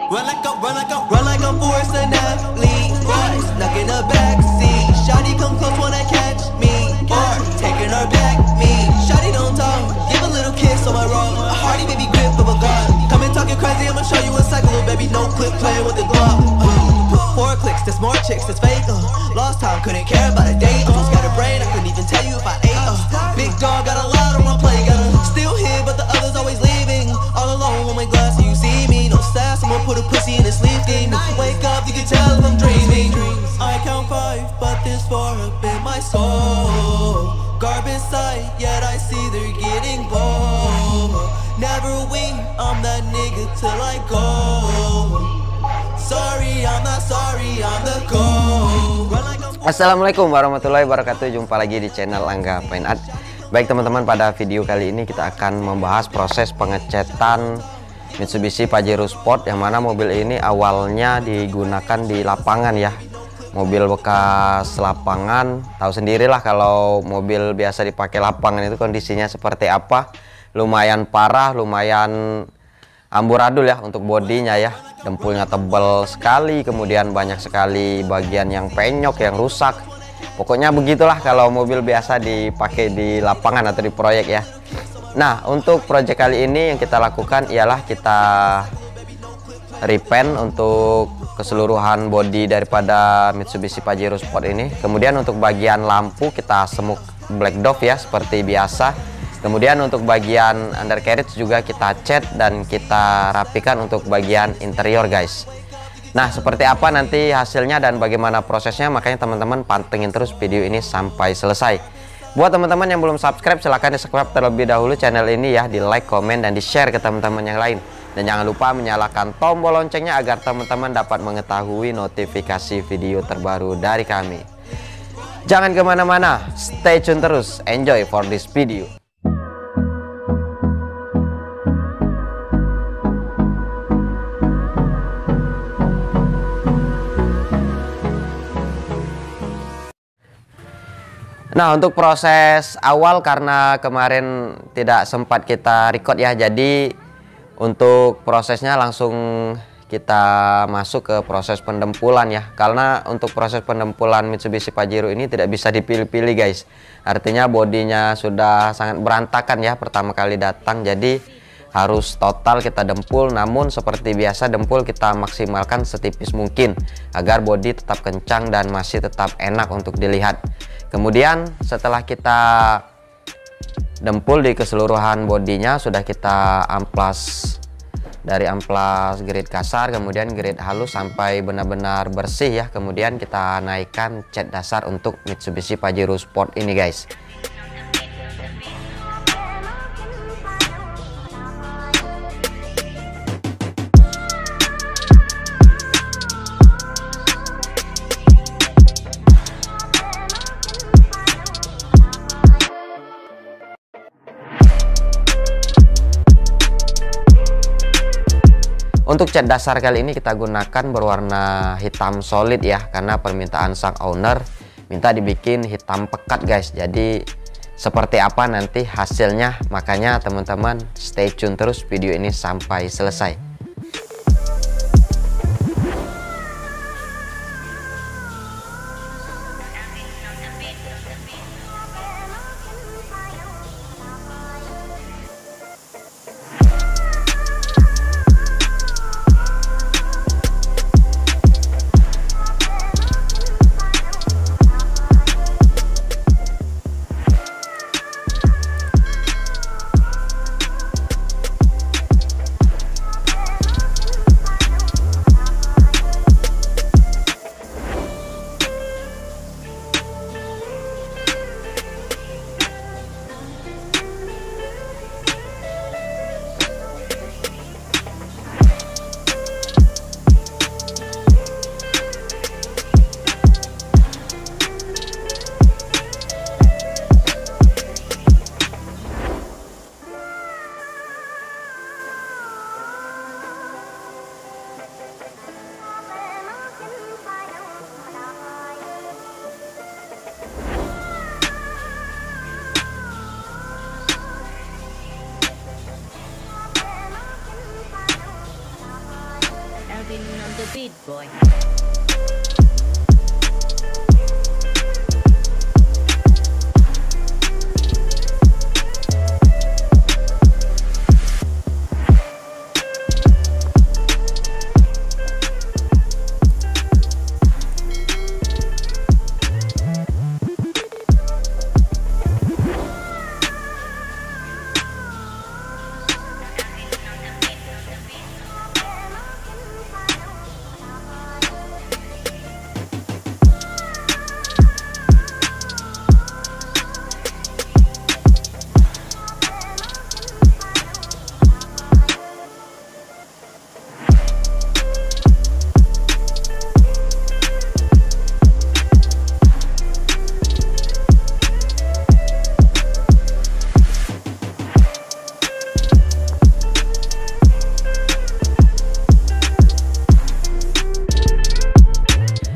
Run like I'm Forrest and athlete. Boy, stuck in the backseat. Shawty come close wanna catch me. Or taking her back me. Shawty don't talk. Give a little kiss on my roll. A hearty baby grip of a gun. Come and talking crazy, I'ma show you a cycle, little baby. No clip playing with the glove. 4 clicks, there's more chicks, that's fake. Lost time, couldn't care about a date. Almost got a brain, I couldn't even tell you if I ate. Big dog got a lot on my plate. Gotta still here, but the others always leaving. All alone on my glass, so you see me. No sass, I'ma put a pussy in a sleep game. Wake up, you can tell if I'm dreaming. I count 5, but there's 4 up in my soul. Garbage sight, yet I see they're getting bold. Never win, I'm that nigga till I go. Sorry, I'm not sorry, I'm the goal. Assalamualaikum warahmatullahi wabarakatuh. Jumpa lagi di channel Angga Fine Art. Baik teman-teman, pada video kali ini kita akan membahas proses pengecetan Mitsubishi Pajero Sport, yang mana mobil ini awalnya digunakan di lapangan ya. Mobil bekas lapangan, tahu sendirilah kalau mobil biasa dipakai lapangan itu kondisinya seperti apa. Lumayan parah, lumayan amburadul ya untuk bodinya ya. Dempulnya tebal sekali, kemudian banyak sekali bagian yang penyok, yang rusak. Pokoknya begitulah kalau mobil biasa dipakai di lapangan atau di proyek ya. Nah, untuk proyek kali ini yang kita lakukan ialah kita repaint untuk keseluruhan bodi daripada Mitsubishi Pajero Sport ini. Kemudian untuk bagian lampu kita semuk black dove ya seperti biasa. Kemudian untuk bagian undercarriage juga kita cat dan kita rapikan untuk bagian interior guys. Nah, seperti apa nanti hasilnya dan bagaimana prosesnya, makanya teman-teman pantengin terus video ini sampai selesai. Buat teman-teman yang belum subscribe, silahkan di subscribe terlebih dahulu channel ini ya, di like, komen, dan di share ke teman-teman yang lain. Dan jangan lupa menyalakan tombol loncengnya agar teman-teman dapat mengetahui notifikasi video terbaru dari kami. Jangan kemana-mana, stay tune terus, enjoy for this video. Nah, untuk proses awal karena kemarin tidak sempat kita record ya, jadi untuk prosesnya langsung kita masuk ke proses pendempulan ya. Karena untuk proses pendempulan Mitsubishi Pajero ini tidak bisa dipilih-pilih guys. Artinya bodinya sudah sangat berantakan ya pertama kali datang, jadi harus total kita dempul. Namun seperti biasa dempul kita maksimalkan setipis mungkin agar bodi tetap kencang dan masih tetap enak untuk dilihat. Kemudian setelah kita dempul di keseluruhan bodinya, sudah kita amplas dari amplas grade kasar, kemudian grade halus sampai benar-benar bersih ya. Kemudian kita naikkan cat dasar untuk Mitsubishi Pajero Sport ini guys. Untuk cat dasar kali ini kita gunakan berwarna hitam solid ya, karena permintaan sang owner minta dibikin hitam pekat guys. Jadi seperti apa nanti hasilnya, makanya teman-teman stay tune terus video ini sampai selesai. Alvin on the beat, boy.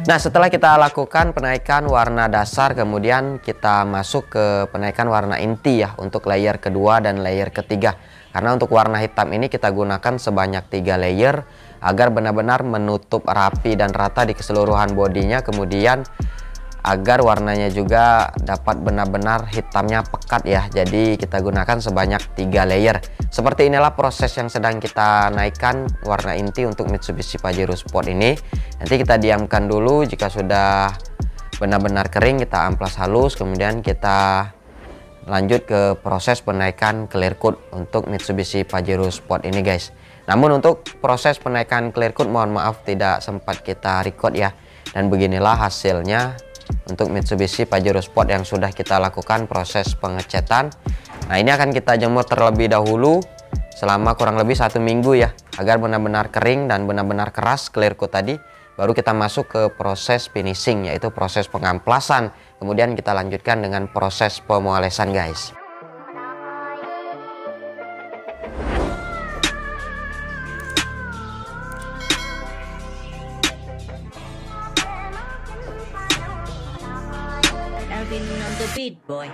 Nah, setelah kita lakukan penaikan warna dasar, kemudian kita masuk ke penaikan warna inti ya untuk layer kedua dan layer ketiga. Karena untuk warna hitam ini kita gunakan sebanyak 3 layer agar benar-benar menutup rapi dan rata di keseluruhan bodinya, kemudian agar warnanya juga dapat benar-benar hitamnya pekat ya. Jadi kita gunakan sebanyak 3 layer. Seperti inilah proses yang sedang kita naikkan warna inti untuk Mitsubishi Pajero Sport ini. Nanti kita diamkan dulu, jika sudah benar-benar kering kita amplas halus, kemudian kita lanjut ke proses penaikan clear coat untuk Mitsubishi Pajero Sport ini guys. Namun untuk proses penaikan clear coat mohon maaf tidak sempat kita record ya. Dan beginilah hasilnya untuk Mitsubishi Pajero Sport yang sudah kita lakukan proses pengecetan. Nah, ini akan kita jemur terlebih dahulu selama kurang lebih 1 minggu ya, agar benar-benar kering dan benar-benar keras clear coat tadi. Baru kita masuk ke proses finishing, yaitu proses pengamplasan. Kemudian kita lanjutkan dengan proses pemolesan guys. Alvin on the beat, boy.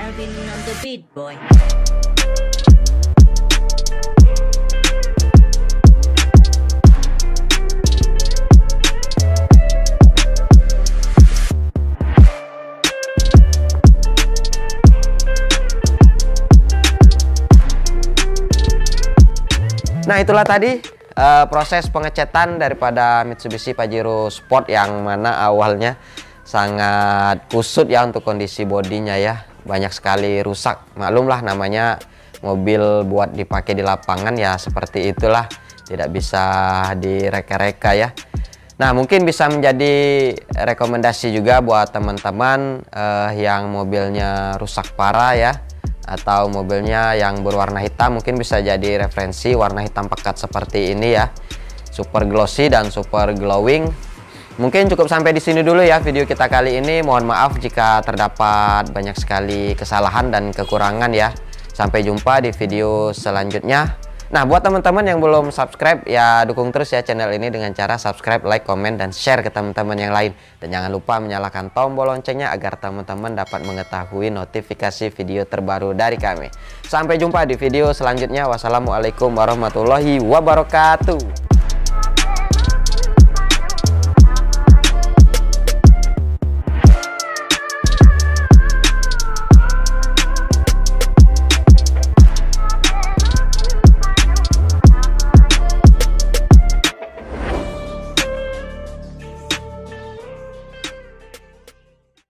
Alvin on the beat, boy. Nah, Nah, itulah tadi proses pengecatan daripada Mitsubishi Pajero Sport yang mana awalnya sangat kusut ya untuk kondisi bodinya ya. Banyak sekali rusak. Maklumlah namanya mobil buat dipakai di lapangan ya seperti itulah. Tidak bisa direka-reka ya. Nah, mungkin bisa menjadi rekomendasi juga buat teman-teman yang mobilnya rusak parah ya, atau mobilnya yang berwarna hitam, mungkin bisa jadi referensi warna hitam pekat seperti ini ya. Super glossy dan super glowing. Mungkin cukup sampai di sini dulu ya video kita kali ini. Mohon maaf jika terdapat banyak sekali kesalahan dan kekurangan ya. Sampai jumpa di video selanjutnya. Nah, buat teman-teman yang belum subscribe ya dukung terus ya channel ini dengan cara subscribe, like, komen, dan share ke teman-teman yang lain. Dan jangan lupa menyalakan tombol loncengnya agar teman-teman dapat mengetahui notifikasi video terbaru dari kami. Sampai jumpa di video selanjutnya. Wassalamualaikum warahmatullahi wabarakatuh.